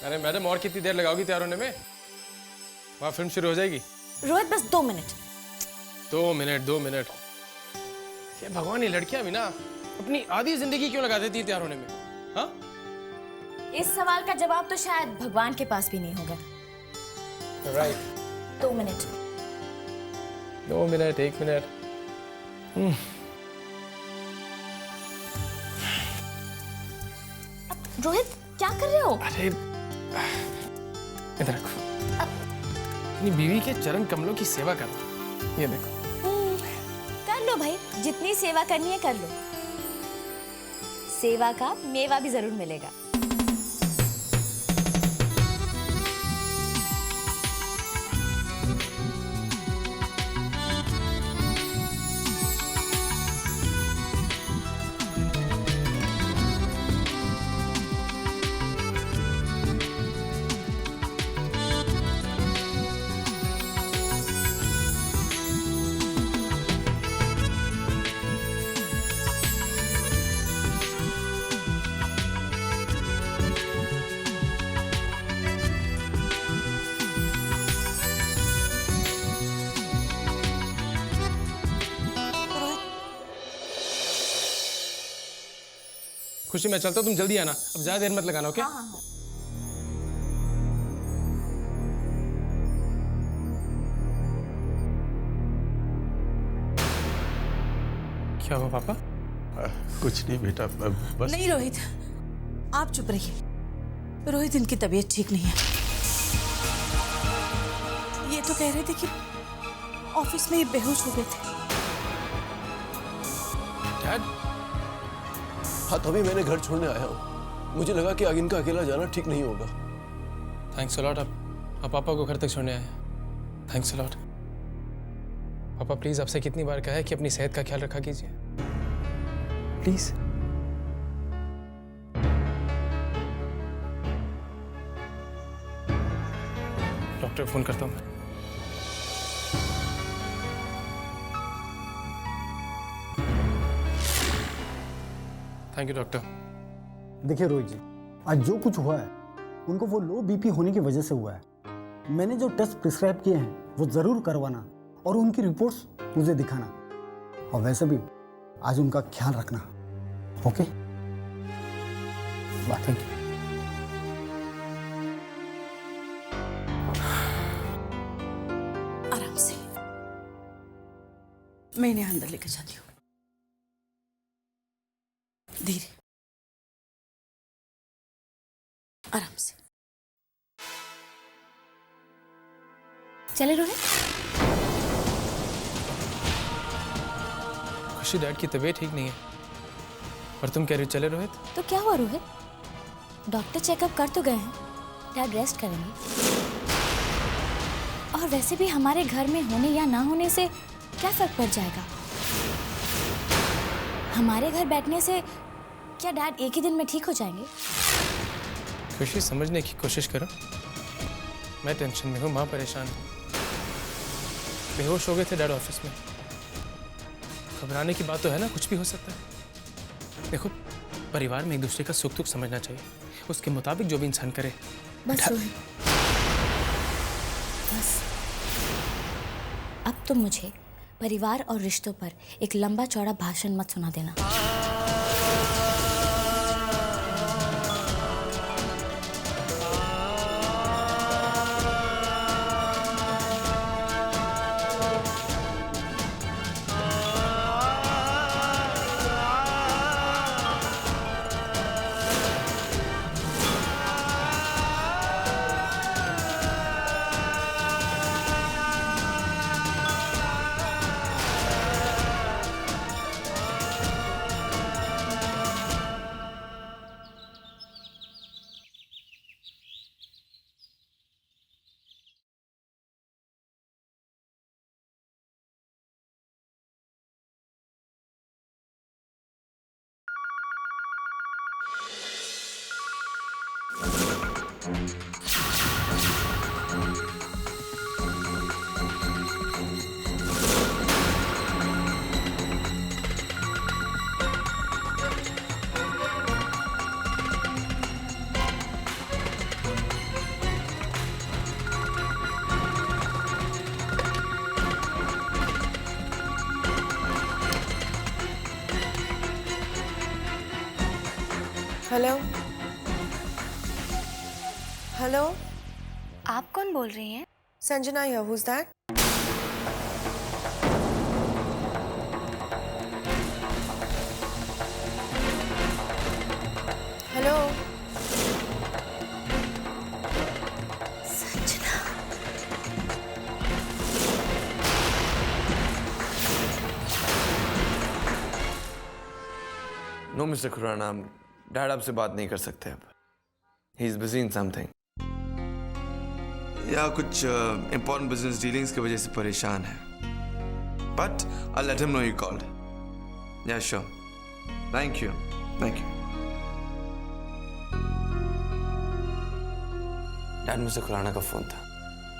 अरे मैडम, और कितनी देर लगाओगी तैयार होने में? वहाँ फिल्म शुरू हो जाएगी। रोहित बस 2 मिनट। 2 मिनट। ये भगवान, ये लड़कियां भी ना अपनी आधी जिंदगी क्यों लगा देती है तैयार होने में? हाँ? इस सवाल का जवाब तो शायद भगवान के पास भी नहीं होगा। Right. 2 minute. 2 minute, 1 minute. Rohit क्या कर रहे हो? अरे इधर रखो। अपनी बीवी के चरण कमलों की सेवा करना। ये देखो। कर लो भाई, जितनी सेवा करनी है कर लो। सेवा का मेवा भी जरूर मिलेगा। खुशी, मैं चलता हूँ, तुम जल्दी आना। अब ज्यादा देर मत लगाना, ओके? हाँ। क्या हुआ पापा? कुछ नहीं बेटा, बस। नहीं रोहित, आप चुप रहिए। रोहित, इनकी तबीयत ठीक नहीं है। ये तो कह रहे थे कि ऑफिस में ये बेहोश हो गए थे। डैड? हाँ, तभी मैंने घर छोड़ने आया हूँ। मुझे लगा कि आगे इनका अकेला जाना ठीक नहीं होगा। Thanks a lot. आप पापा को घर तक छोड़ने आए। Thanks a lot. पापा प्लीज, आपसे कितनी बार कहा है कि अपनी सेहत का ख्याल रखा कीजिए, प्लीज। डॉक्टर को फोन करता हूँ मैं। Thank you doctor. देखिए रोहित जी, आज जो कुछ हुआ है उनको वो लो बीपी होने की वजह से हुआ है। मैंने जो टेस्ट प्रिस्क्राइब किए हैं वो ज़रूर करवाना और उनकी रिपोर्ट्स मुझे दिखाना। और वैसे भी आज उनका ख्याल रखना, ओके? बाय। Thank you. आराम से, मैं इन्हें अंदर लेकर जाती हूँ। धीरे, आराम से। चले रोहित। खुशी, डैड की तबीयत ठीक नहीं है और तुम कह रही हो चले रोहित? तो क्या हुआ रोहित? डॉक्टर चेकअप कर तो गए हैं, डैड रेस्ट करेंगे। और वैसे भी हमारे घर में होने या ना होने से क्या फर्क पड़ जाएगा? हमारे घर बैठने से क्या डैड एक ही दिन में ठीक हो जाएंगे? खुशी, समझने की कोशिश करो। मैं टेंशन में हूँ, माँ परेशान है। बेहोश हो गए थे डैड ऑफिस में। घबराने की बात तो है ना, कुछ भी हो सकता है। देखो, परिवार में एक दूसरे का सुख दुख समझना चाहिए, उसके मुताबिक जो भी इंसान करे। बस रोहित, बस। अब तुम मुझे परिवार और रिश्तों पर एक लंबा चौड़ा भाषण मत सुना देना। हेलो हेलो, आप कौन बोल रही हैं? Sanjana here, who is that? Hello Sanjana. No mister Khurana, dad आपसे बात नहीं कर सकते अब। He is busy in something, या कुछ इंपॉर्टेंट बिजनेस डीलिंग्स की वजह से परेशान है। But I let him know you called. Yeah sure, thank you thank you. Dad, mister Khurana का फोन था।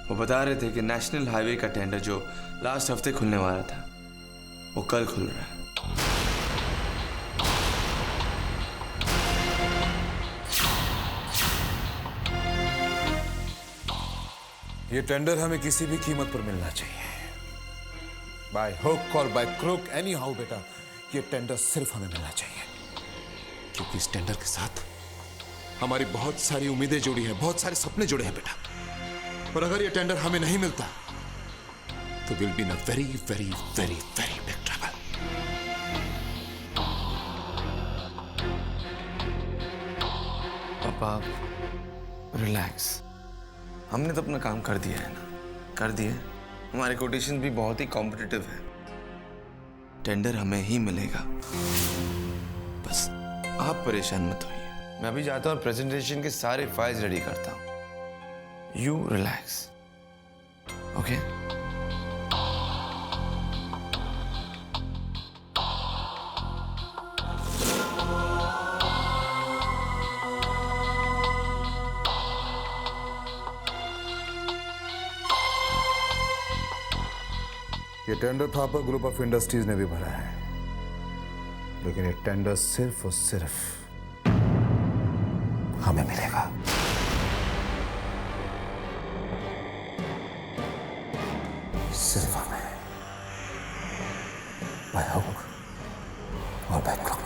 वो बता रहे थे कि नेशनल हाईवे का टेंडर जो लास्ट हफ्ते खुलने वाला था वो कल खुल रहा है। ये टेंडर हमें किसी भी कीमत पर मिलना चाहिए, बाय हुक और बाय क्रुक, एनी हाउ बेटा, ये टेंडर सिर्फ हमें मिलना चाहिए, क्योंकि इस टेंडर के साथ हमारी बहुत सारी उम्मीदें जुड़ी हैं, बहुत सारे सपने जुड़े हैं बेटा। और अगर ये टेंडर हमें नहीं मिलता तो will be in a very very very very big trouble. पापा रिलैक्स, हमने तो अपना काम कर दिया है ना, कर दिए। हमारे कोटेशन भी बहुत ही कॉम्पिटिटिव है, टेंडर हमें ही मिलेगा। बस आप परेशान मत होइए, मैं अभी जाता हूँ और प्रेजेंटेशन के सारे फाइल्स रेडी करता हूँ। You relax, okay? ये tender Thapar group of industries ने भी भरा है, लेकिन ये टेंडर सिर्फ और सिर्फ हमें मिलेगा। सिर्फ हमें, बाय हुक और बाय क्रुक।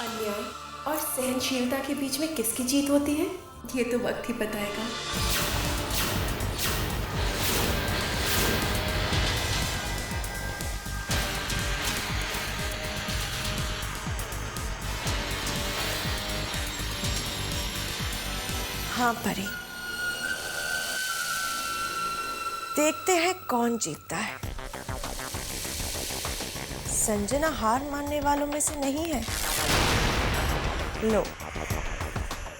अन्याय और सहनशीलता के बीच में किसकी जीत होती है, ये तो वक्त ही बताएगा। हाँ परी, देखते हैं कौन जीतता है। संजना हार मानने वालों में से नहीं है। लो,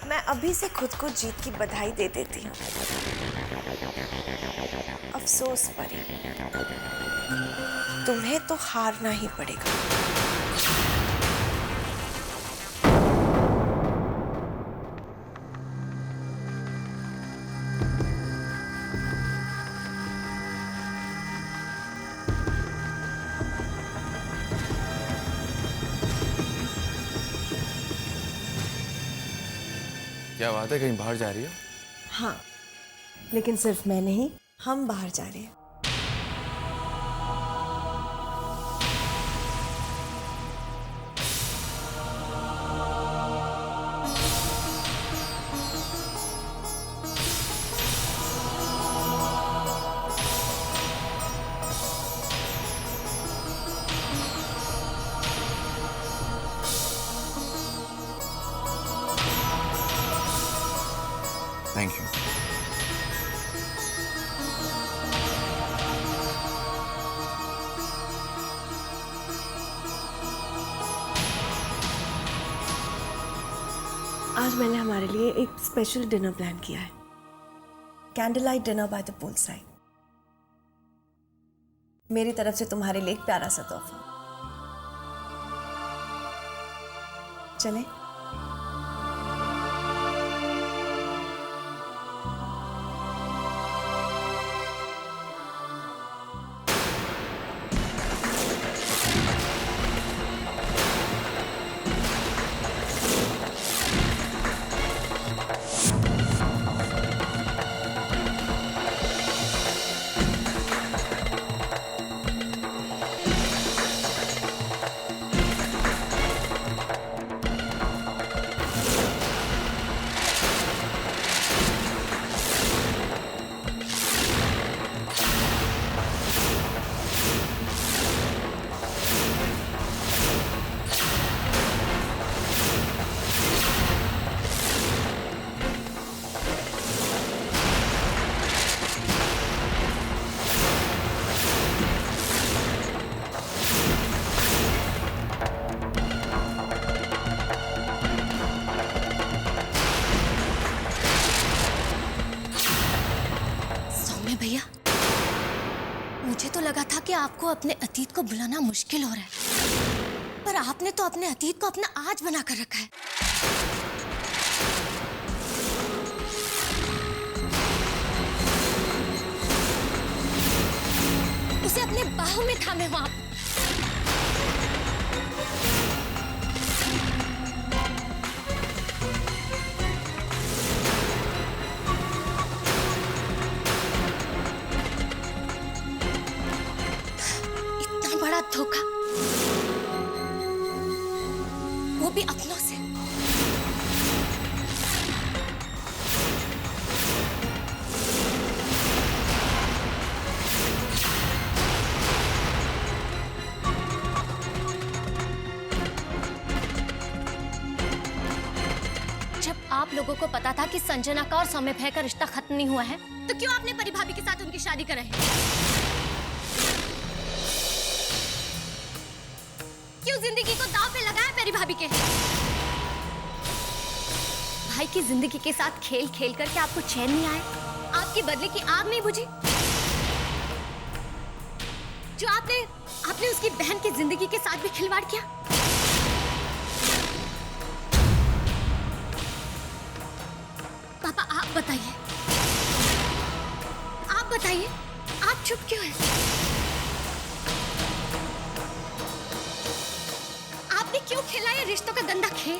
मैं अभी से खुद को जीत की बधाई दे देती हूँ। अफसोस परी, तुम्हें तो हारना ही पड़ेगा। क्या बात है, कहीं बाहर जा रही हो? हाँ, लेकिन सिर्फ मैं नहीं, हम बाहर जा रहे हैं। Thank you. आज मैंने हमारे लिए एक स्पेशल डिनर प्लान किया है, candle light dinner by the pool side. मेरी तरफ से तुम्हारे लिए एक प्यारा सा तोहफा। चलें? भैया, मुझे तो लगा था कि आपको अपने अतीत को भुलाना मुश्किल हो रहा है, पर आपने तो अपने अतीत को अपना आज बना कर रखा है। उसे अपने बाहों में थामे हो आप। बड़ा धोखा, वो भी अपनों से। जब आप लोगों को पता था कि संजना का और सौम्य भैया का रिश्ता खत्म नहीं हुआ है, तो क्यों आपने परिभाभी के साथ उनकी शादी कराई? क्यों जिंदगी को दांव पे लगाया मेरी भाभी के? भाई की जिंदगी के साथ खेल खेल करके आपको चैन नहीं आया? आपकी बदले की आग नहीं बुझी? जो आपने उसकी बहन की जिंदगी के साथ भी खिलवाड़ किया? पापा आप बताइए, आप चुप क्यों हैं? क्यों खेला ये रिश्तों का गंदा खेल?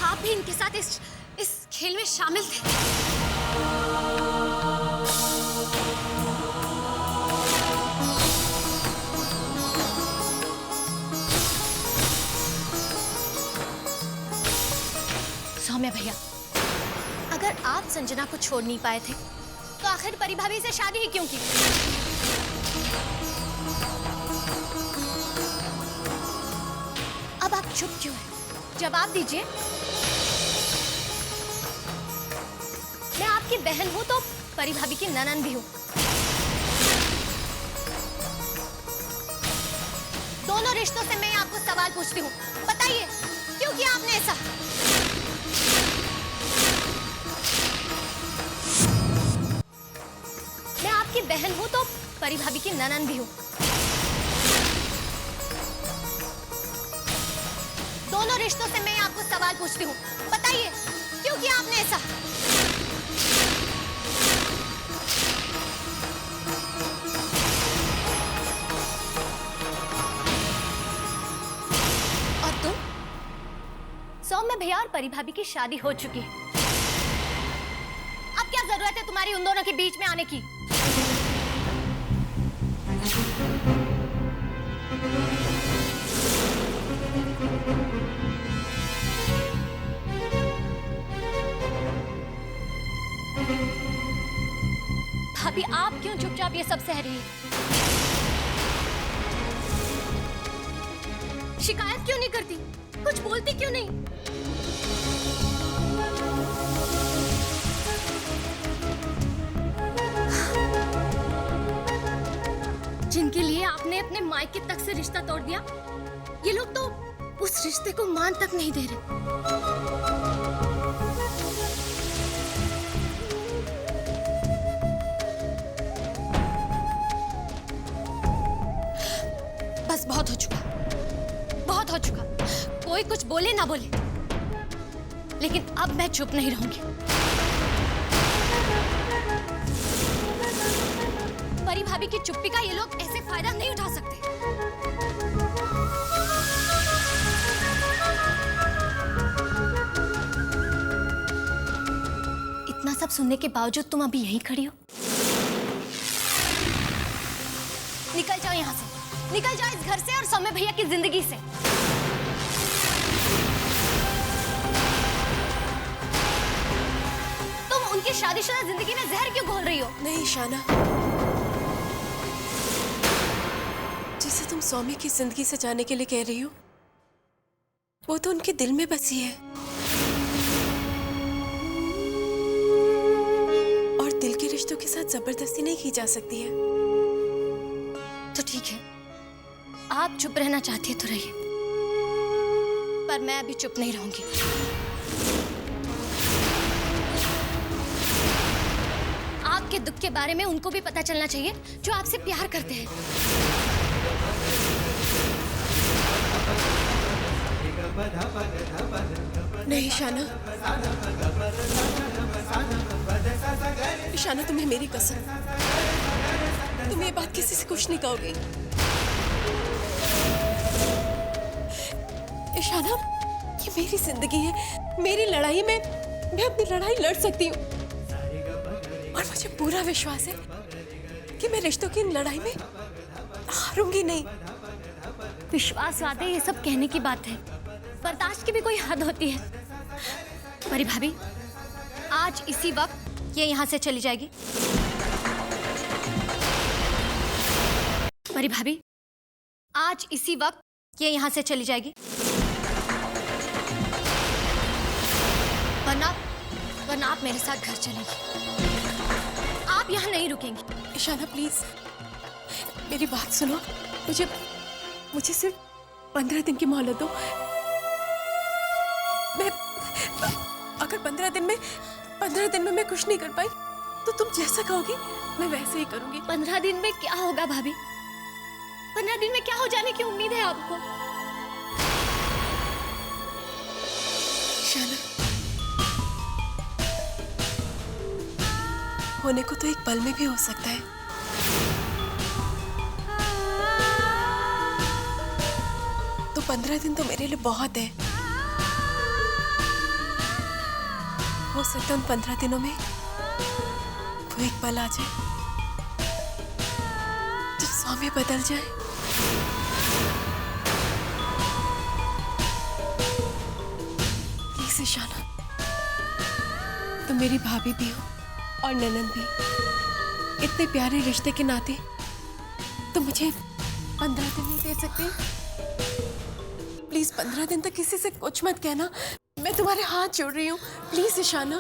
आप भी इनके साथ इस खेल में शामिल थे। सौम्य भैया, अगर आप संजना को छोड़ नहीं पाए थे, तो आखिर परिभाभी से शादी ही क्यों की? अब आप चुप क्यों हैं? जवाब दीजिए। मैं आपकी बहन हूं तो परिभाभी की ननद भी हूं। दोनों रिश्तों से मैं आपको सवाल पूछती हूं, बताइए क्यों किया आपने ऐसा? मैं आपकी बहन हूं तो परिभाभी की ननद भी हूं। दोनों रिश्तों से मैं आपको सवाल पूछती हूँ, बताइए क्यों किया आपने ऐसा? और तुम? सौम्य भैया और परिभाभी की शादी हो चुकी है। अब क्या जरूरत है तुम्हारी उन दोनों के बीच में आने की? भाभी आप क्यों चुपचाप ये सब सह रही है? शिकायत क्यों नहीं करती? कुछ बोलती क्यों नहीं? जिनके लिए आपने अपने मायके तक से रिश्ता तोड़ दिया, ये लोग तो उस रिश्ते को मान तक नहीं दे रहे। बस बहुत हो चुका, बहुत हो चुका। कोई कुछ बोले ना बोले, लेकिन अब मैं चुप नहीं रहूंगी। परिभाभी की चुप्पी का ये लोग ऐसे फायदा नहीं उठा सकते। इतना सब सुनने के बावजूद तुम अभी यहीं खड़ी हो? निकल जाओ यहाँ से, निकल जाओ इस घर से और सौम्य भैया की जिंदगी से। तुम उनकी शादीशुदा जिंदगी में जहर क्यों घोल रही हो? नहीं शाना, जिसे तुम सौम्य की जिंदगी से जाने के लिए कह रही हो, वो तो उनके दिल में बसी है। और दिल के रिश्तों के साथ जबरदस्ती नहीं की जा सकती है। तो ठीक है, आप चुप रहना चाहती है तो रहिए, पर मैं अभी चुप नहीं रहूंगी। आपके दुख के बारे में उनको भी पता चलना चाहिए, जो आपसे प्यार करते हैं। नहीं ईशाना, ईशाना तुम्हें मेरी कसम, तुम ये बात किसी से कुछ नहीं कहोगे। ईशाना, ये मेरी जिंदगी है, मेरी लड़ाई में मैं अपनी लड़ाई लड़ सकती हूँ और मुझे पूरा विश्वास है कि मैं रिश्तों की इन लड़ाई में हारूंगी नहीं। विश्वास वादे ये सब कहने की बात है, बर्दाश्त की भी कोई हद होती है। परी भाभी, आज इसी वक्त ये यहाँ से चली जाएगी। परी भाभी, आज इसी वक्त ये यहाँ से चली जाएगी, वरना आप मेरे साथ घर चलेंगी। आप यहाँ नहीं रुकेंगी। ईशाना प्लीज मेरी बात सुनो, मुझे सिर्फ 15 दिन की मोहलत दो। मैं अगर 15 दिन में मैं कुछ नहीं कर पाई तो तुम जैसा कहोगी मैं वैसे ही करूंगी। 15 दिन में क्या होगा भाभी? 15 दिन में क्या हो जाने की उम्मीद है आपको? ईशाना, होने को तो एक पल में भी हो सकता है। तो 15 दिन तो मेरे लिए बहुत है। हो सकता है उन 15 दिनों में वो एक पल आ जाए जब सौम्य बदल जाए। प्लीज ईशाना, तुम मेरी भाभी भी हो और ननद भी। इतने प्यारे रिश्ते के नाते तुम मुझे 15 दिन नहीं दे सकते? प्लीज 15 दिन तक किसी से कुछ मत कहना, मैं तुम्हारे हाथ जोड़ रही हूँ। प्लीज ईशाना।